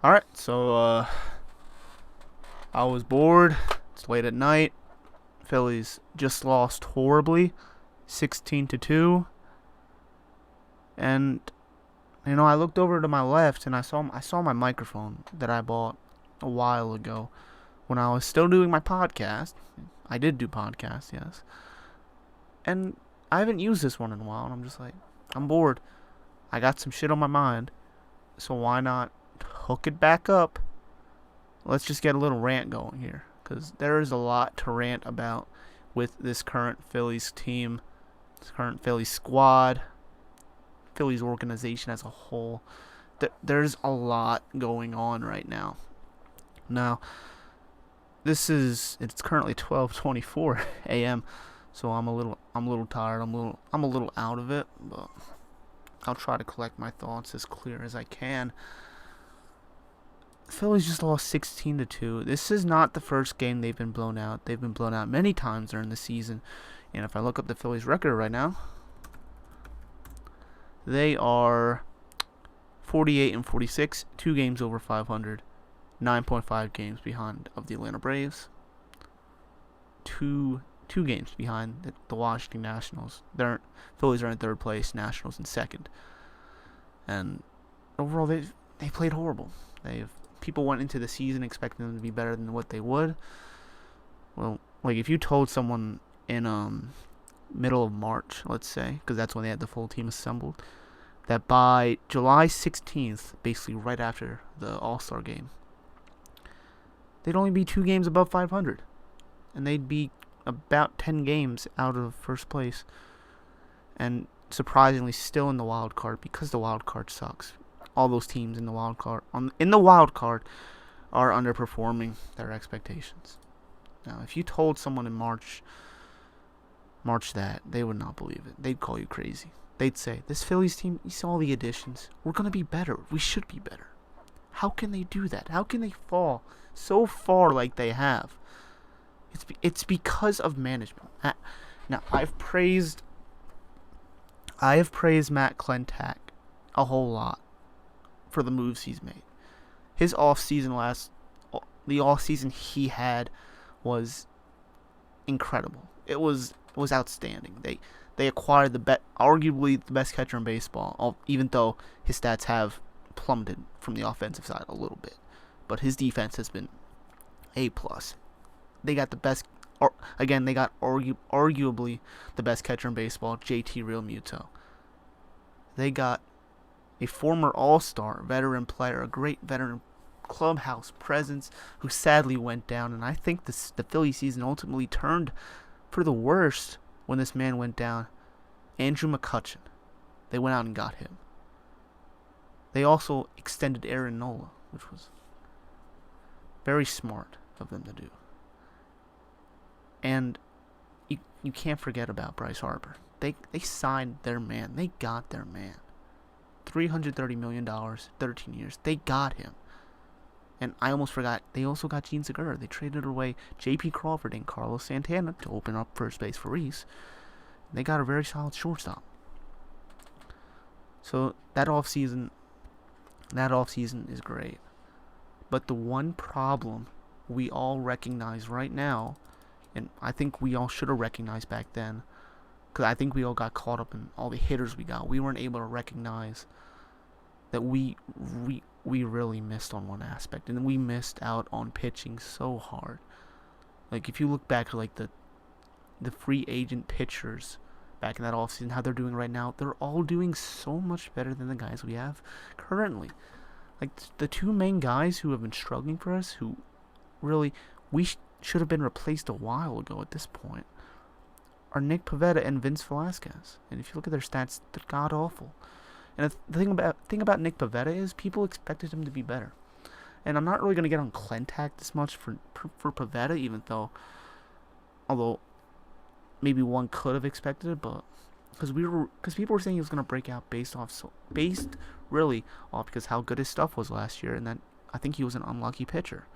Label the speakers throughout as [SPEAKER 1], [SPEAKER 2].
[SPEAKER 1] Alright, so I was bored. It's late at night. Phillies just lost horribly, 16-2. And I looked over to my left and I saw my microphone that I bought a while ago when I was still doing my podcast. I did do podcasts, yes. And I haven't used this one in a while, and I'm just like, I'm bored. I got some shit on my mind, so why not hook it back up? Let's just get a little rant going here, because there is a lot to rant about with this current Phillies team, this current Phillies squad, Phillies organization as a whole. There's a lot going on right now. Now, it's currently 12:24 a.m. So I'm a little tired. I'm a little out of it, but I'll try to collect my thoughts as clear as I can. Phillies just lost 16-2. This is not the first game they've been blown out. They've been blown out many times during the season. And if I look up the Phillies record right now, they are 48-46, 2 games over 500, 9.5 games behind of the Atlanta Braves. Two games behind the Washington Nationals. Phillies are in third place, Nationals in second. And overall, they played horrible. People went into the season expecting them to be better than what they would. Well, like if you told someone in middle of March, let's say, because that's when they had the full team assembled, that by July 16th, basically right after the All-Star game, they'd only be 2 games above 500, and they'd be about 10 games out of first place, and surprisingly still in the wild card, because the wild card sucks. All those teams in the wild card are underperforming their expectations. Now, if you told someone in March that, they would not believe it. They'd call you crazy. They'd say, this Phillies team, you saw all the additions. We're going to be better. We should be better. How can they do that? How can they fall so far like they have? It's because of management. Now, I have praised Matt Klentak a whole lot for the moves he's made. The off season he had was incredible. It was outstanding. They acquired arguably the best catcher in baseball, even though his stats have plummeted from the offensive side a little bit. But his defense has been A+. They got the best. Again, they got arguably the best catcher in baseball, JT Realmuto. They got a former All-Star veteran player, a great veteran clubhouse presence who sadly went down. And I think the Philly season ultimately turned for the worst when this man went down. Andrew McCutchen. They went out and got him. They also extended Aaron Nola, which was very smart of them to do. And you can't forget about Bryce Harper. They signed their man. They got their man. $330 million, 13 years. They got him. And I almost forgot, they also got Gene Segura. They traded away J.P. Crawford and Carlos Santana to open up first base for Reese. They got a very solid shortstop. So that offseason is great. But the one problem we all recognize right now, and I think we all should have recognized back then, because I think we all got caught up in all the hitters we got. We weren't able to recognize that we really missed on one aspect, and we missed out on pitching so hard. Like if you look back at like the free agent pitchers back in that offseason, how they're doing right now, they're all doing so much better than the guys we have currently. Like the 2 main guys who have been struggling for us, who really should have been replaced a while ago at this point, are Nick Pivetta and Vince Velasquez. And if you look at their stats, they're god awful. And the thing about Nick Pivetta is people expected him to be better. And I'm not really going to get on Klentak this much for Pivetta, even though, although maybe one could have expected it, but because people were saying he was going to break out based really off because how good his stuff was last year, and that I think he was an unlucky pitcher.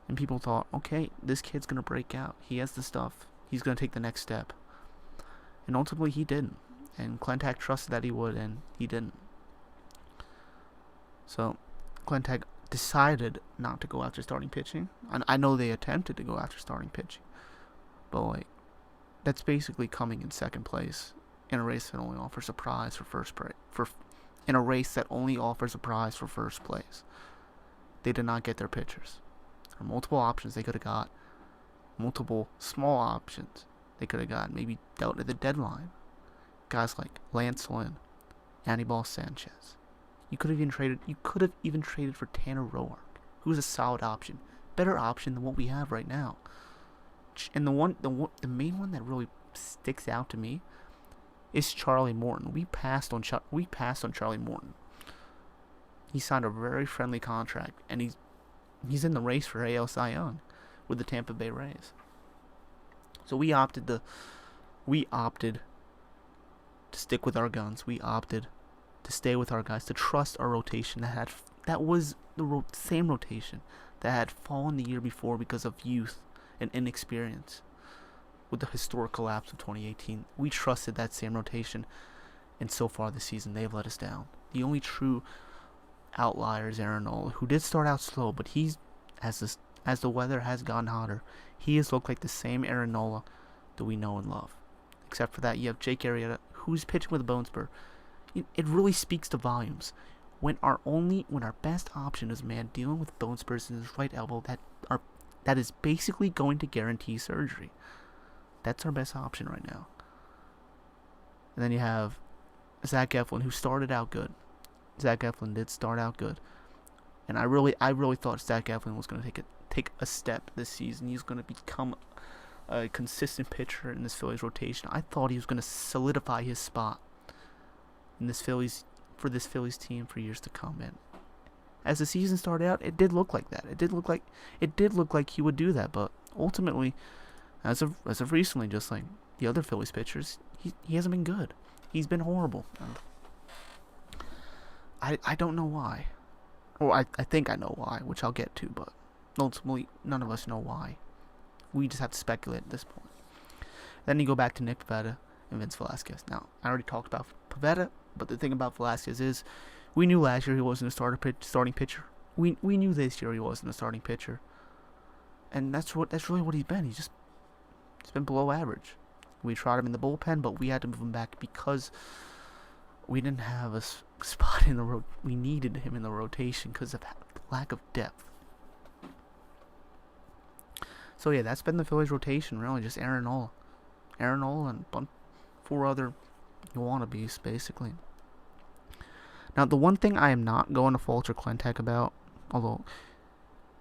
[SPEAKER 1] And people thought, okay, this kid's going to break out. He has the stuff. He's going to take the next step. And ultimately, he didn't. And Klentak trusted that he would, and he didn't. So, Klentak decided not to go after starting pitching. I know they attempted to go after starting pitching, but like that's basically coming in second place in a race that only offers a prize for first place. In a race that only offers a prize for first place, they did not get their pitchers. There are multiple options they could have got, multiple small options they could have got, maybe dealt at the deadline. Guys like Lance Lynn, Anibal Sanchez. You could have even traded for Tanner Roark, who's a solid option, better option than what we have right now. And the main one that really sticks out to me is Charlie Morton. We passed on Charlie Morton. He signed a very friendly contract, and he's in the race for AL Cy Young with the Tampa Bay Rays. So we opted to stick with our guns. We opted to stay with our guys, to trust our rotation that was the same rotation that had fallen the year before because of youth and inexperience. With the historic collapse of 2018, we trusted that same rotation, and so far this season they've let us down. The only true outlier is Aaron Nola, who did start out slow, but he's as the weather has gotten hotter, he has looked like the same Aaron Nola that we know and love. Except for that, you have Jake Arrieta, who's pitching with a bone spur. It really speaks to volumes. When our best option is a man dealing with bone spurs in his right elbow that is basically going to guarantee surgery. That's our best option right now. And then you have Zach Eflin, who started out good. Zach Eflin did start out good, and I really thought Zach Eflin was going to take a step this season. He's going to become a consistent pitcher in this Phillies rotation. I thought he was going to solidify his spot in this Phillies team for years to come. And as the season started out, it did look like that. It did look like he would do that. But ultimately, as of recently, just like the other Phillies pitchers, he hasn't been good. He's been horrible. I don't know why. Or I think I know why, which I'll get to, but ultimately none of us know why. We just have to speculate at this point. Then you go back to Nick Pivetta and Vince Velasquez. Now, I already talked about Pivetta, but the thing about Velasquez is we knew last year he wasn't a starting pitcher. We knew this year he wasn't a starting pitcher. And that's really what he's been. He's been below average. We tried him in the bullpen, but we had to move him back because we didn't have a spot in the road. We needed him in the rotation because of lack of depth. So yeah, that's been the Phillies rotation, really, just Aaron Nola and 4 other wannabes, basically. Now, the one thing I am not going to falter Klentak about, although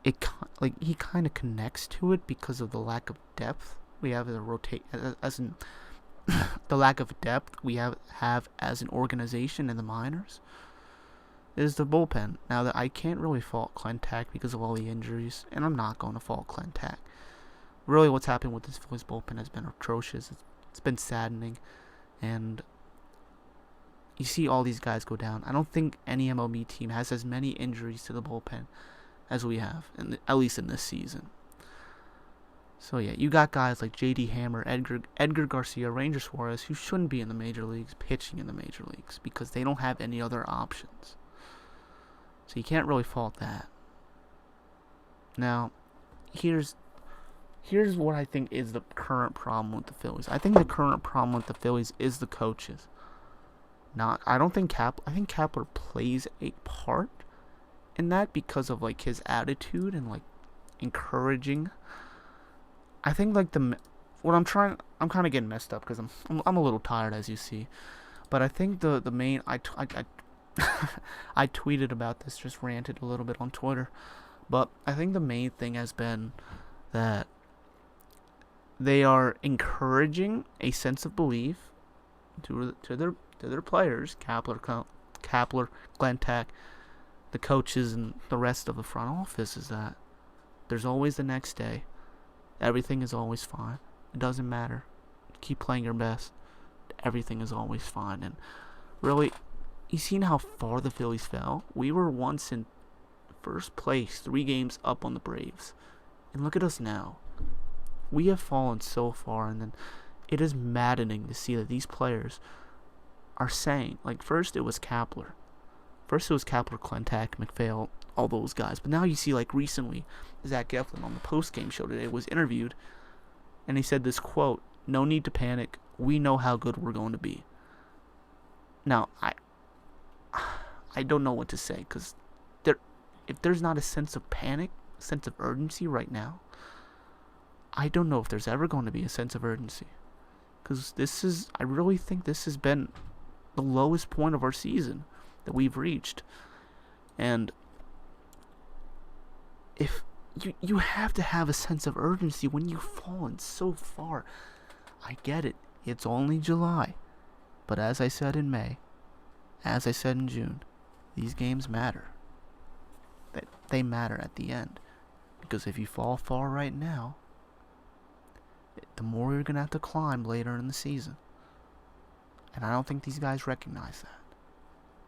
[SPEAKER 1] he kind of connects to it because of the lack of depth we have the lack of depth we have as an organization in the minors, is the bullpen. Now, that I can't really fault Klentak because of all the injuries, and I'm not going to fault Klentak. Really, what's happened with this Phillies bullpen has been atrocious. It's been saddening, and you see all these guys go down. I don't think any MLB team has as many injuries to the bullpen as we have, at least in this season. So yeah, you got guys like J.D. Hammer, Edgar Garcia, Ranger Suarez, who shouldn't be in the major leagues, pitching in the major leagues, because they don't have any other options. So you can't really fault that. Now, here's what I think is the current problem with the Phillies. I think the current problem with the Phillies is the coaches. I think Kapler plays a part in that because of like his attitude and like encouraging. I think like I'm kind of getting messed up because I'm a little tired, as you see. But I think the main I tweeted about this, just ranted a little bit on Twitter. But I think the main thing has been that they are encouraging a sense of belief to their players, Kapler, Klentak, the coaches, and the rest of the front office, is that there's always the next day. Everything is always fine. It doesn't matter. Keep playing your best. Everything is always fine. And really, you seen how far the Phillies fell? We were once in first place, 3 games up on the Braves. And look at us now. We have fallen so far, and then it is maddening to see that these players are saying, like, first it was Kapler. First it was Kapler, Clentak, McPhail, all those guys. But now you see, like, recently, Zach Eflin on the post-game show today was interviewed, and he said this quote, "No need to panic. We know how good we're going to be." Now, I don't know what to say, because if there's not a sense of panic, sense of urgency right now, I don't know if there's ever going to be a sense of urgency. Because I really think this has been the lowest point of our season that we've reached. And if you have to have a sense of urgency when you've fallen so far. I get it. It's only July. But as I said in May, as I said in June, these games matter. They matter at the end. Because if you fall far right now, the more you're going to have to climb later in the season. And I don't think these guys recognize that.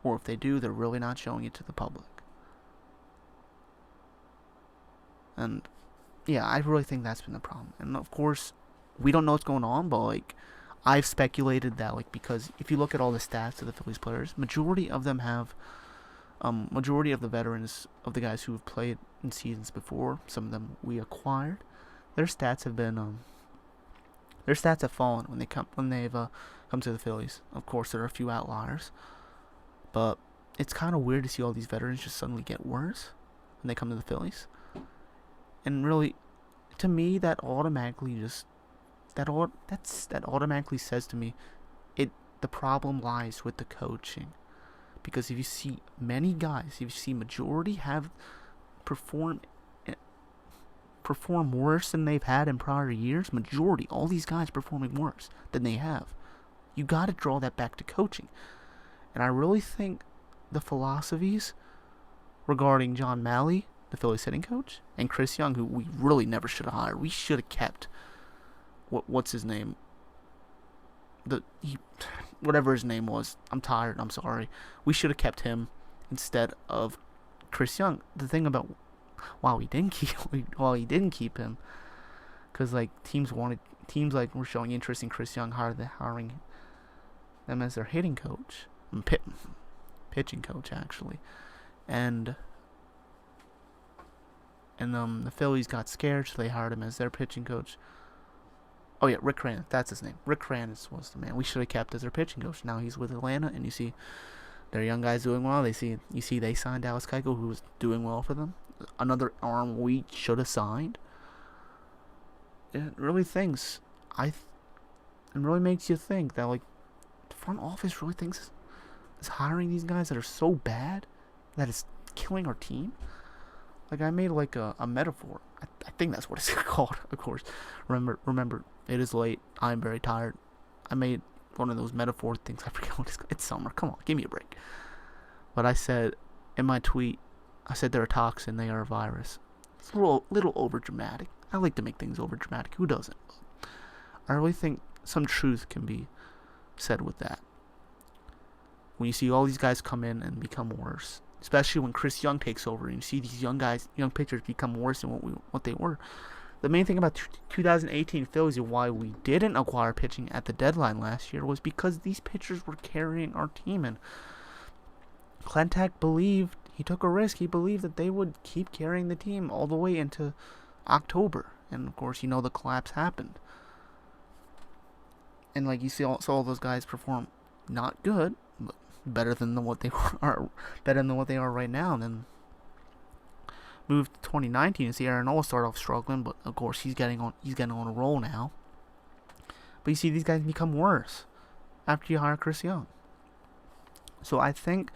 [SPEAKER 1] Or if they do, they're really not showing it to the public. And yeah, I really think that's been the problem. And of course, we don't know what's going on, but like, I've speculated that, like, because if you look at all the stats of the Phillies players, majority of them have, majority of the veterans, of the guys who have played in seasons before, some of them we acquired, their stats have been, their stats have fallen when they've come to the Phillies. Of course, there are a few outliers, but it's kind of weird to see all these veterans just suddenly get worse when they come to the Phillies. And really, to me, that automatically says to me, the problem lies with the coaching. Because if you see many guys, if you see majority have perform worse than they've had in prior years, majority, all these guys performing worse than they have, you got to draw that back to coaching. And I really think the philosophies regarding John Malley, the Phillies hitting coach, and Chris Young, who we really never should have hired. We should have kept what's his name? Whatever his name was. I'm tired. I'm sorry. We should have kept him instead of Chris Young. The thing about he didn't keep him, because like teams like were showing interest in Chris Young, hiring them as their hitting coach, pitching coach actually, and the Phillies got scared, so they hired him as their pitching coach. Oh yeah, Rick Kranitz, that's his name. Rick Kranitz was the man we should have kept as their pitching coach. Now he's with Atlanta, and you see their young guys doing well. You see they signed Dallas Keuchel, who was doing well for them. Another arm we should have signed. It really thinks, it really makes you think that, like, the front office really thinks is hiring these guys that are so bad that it's killing our team. Like, I made like a metaphor. I think that's what it's called, of course. Remember, it is late. I'm very tired. I made one of those metaphor things. I forget what it's called. It's summer. Come on, give me a break. But I said in my tweet, they're a toxin, they are a virus. It's a little over dramatic. I like to make things over dramatic. Who doesn't? I really think some truth can be said with that. When you see all these guys come in and become worse, especially when Chris Young takes over, and you see these young pitchers become worse than what they were. The main thing about 2018 Phillies and why we didn't acquire pitching at the deadline last year was because these pitchers were carrying our team, and Clentak believed, he took a risk, he believed that they would keep carrying the team all the way into October, and of course, the collapse happened. And like you saw all those guys perform not good, but better than what they are right now. And then move to 2019 and see Aaron Nola start off struggling, but of course he's getting on a roll now. But you see these guys become worse after you hire Chris Young. So I think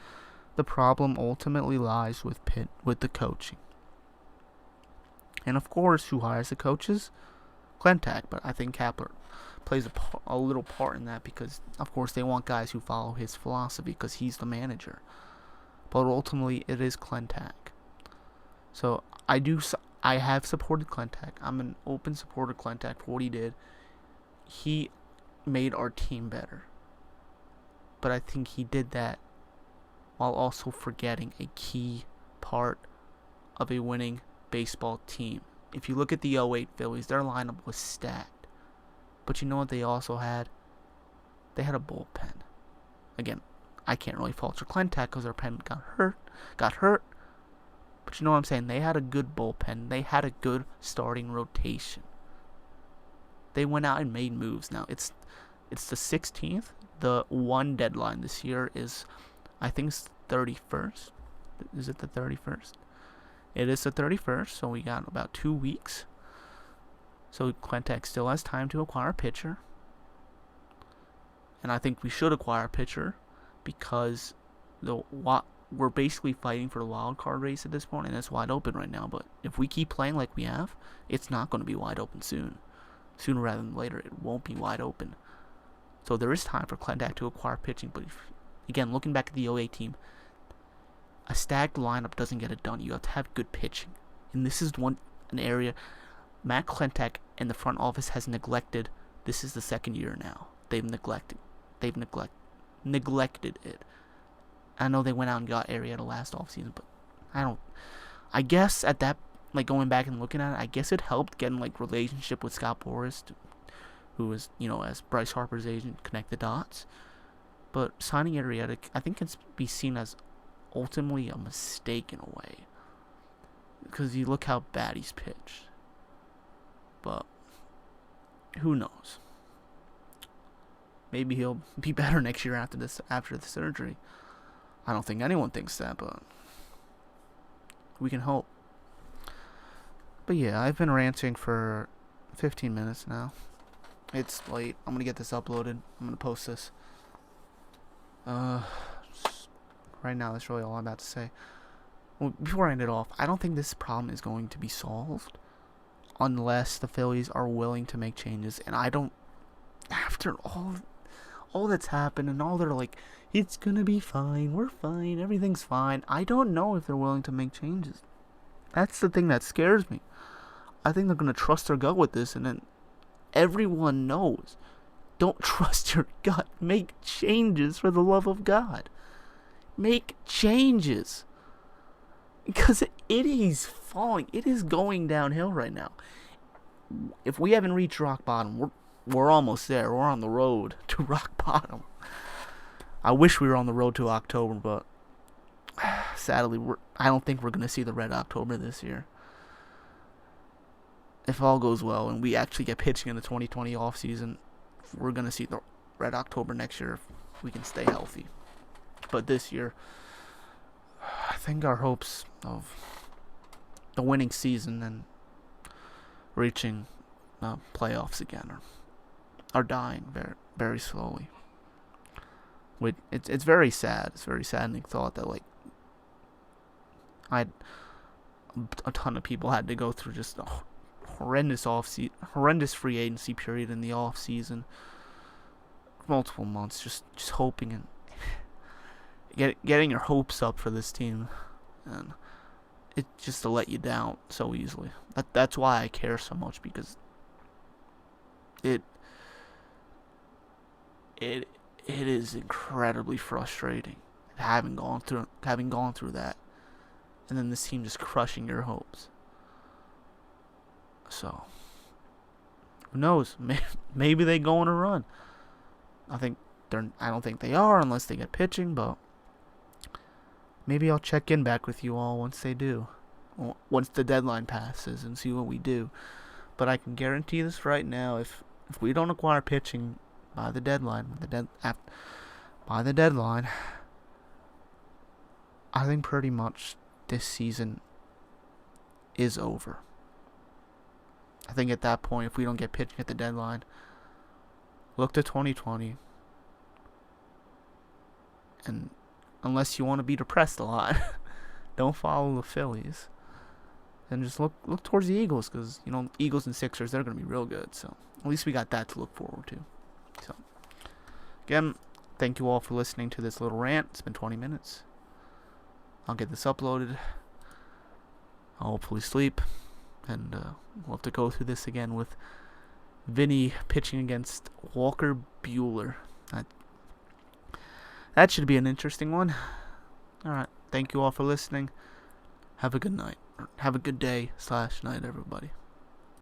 [SPEAKER 1] the problem ultimately lies with the coaching. And of course, who hires the coaches? Clentak, but I think Kapler plays a little part in that, because of course they want guys who follow his philosophy because he's the manager. But ultimately it is Clentak. So I have supported Clentak. I'm an open supporter of Clentak for what he did. He made our team better. But I think he did that while also forgetting a key part of a winning baseball team. If you look at the 08 Phillies, their lineup was stacked. But you know what they also had? They had a bullpen. Again, I can't really fault Clentak because their pen got hurt. But you know what I'm saying? They had a good bullpen. They had a good starting rotation. They went out and made moves. Now, it's the 16th. The one deadline this year is, I think it's 31st. Is it the 31st? It is the 31st, so we got about 2 weeks. So Clentak still has time to acquire a pitcher. And I think we should acquire a pitcher because we're basically fighting for the wild card race at this point, and it's wide open right now. But if we keep playing like we have, it's not going to be wide open soon. Sooner rather than later, it won't be wide open. So there is time for Clentak to acquire pitching. But again, looking back at the 08 team, a stacked lineup doesn't get it done. You have to have good pitching. And this is an area Matt Clentak and the front office has neglected. This is the second year now. They've neglected it. I know they went out and got Arrieta last offseason, but I guess at that, like, going back and looking at it, I guess it helped getting, like, relationship with Scott Boras, who was, as Bryce Harper's agent, connect the dots. But signing Arrieta, I think, can be seen as ultimately a mistake in a way, because you look how bad he's pitched. But who knows? Maybe he'll be better next year after the surgery. I don't think anyone thinks that, but we can hope. But yeah, I've been ranting for 15 minutes now. It's late. I'm gonna get this uploaded. I'm gonna post this. Right now, that's really all I'm about to say. Well, before I end it off, I don't think this problem is going to be solved unless the Phillies are willing to make changes. And I don't, after all that's happened and all they're like, it's gonna be fine, we're fine, everything's fine. I don't know if they're willing to make changes. That's the thing that scares me. I think they're gonna trust their gut with this, and then everyone knows. Don't trust your gut. Make changes, for the love of God. Make changes. Because it is falling. It is going downhill right now. If we haven't reached rock bottom, we're almost there. We're on the road to rock bottom. I wish we were on the road to October, but sadly, I don't think we're going to see the Red October this year. If all goes well and we actually get pitching in the 2020 offseason, we're going to see the Red October next year if we can stay healthy. But this year, I think our hopes of the winning season and reaching playoffs again are dying very, very slowly. It's very sad. It's a very saddening thought that, like, a ton of people had to go through just a horrendous free agency period in the off season, multiple months, just hoping and getting your hopes up for this team, and it's just to let you down so easily. That's why I care so much, because it is incredibly frustrating having gone through that, and then this team just crushing your hopes. So who knows? Maybe they go on a run. I don't think they are unless they get pitching, but maybe I'll check in back with you all once they do, once the deadline passes, and see what we do. But I can guarantee this right now: if we don't acquire pitching by the deadline, I think pretty much this season is over. I think at that point, if we don't get pitching at the deadline, look to 2020. And unless you want to be depressed a lot, don't follow the Phillies. And just look towards the Eagles, because, Eagles and Sixers, they're going to be real good. So at least we got that to look forward to. So again, thank you all for listening to this little rant. It's been 20 minutes. I'll get this uploaded. I'll hopefully sleep. And we'll have to go through this again with Vinny pitching against Walker Buehler. That should be an interesting one. Alright, thank you all for listening. Have a good night. Have a good day /night, everybody.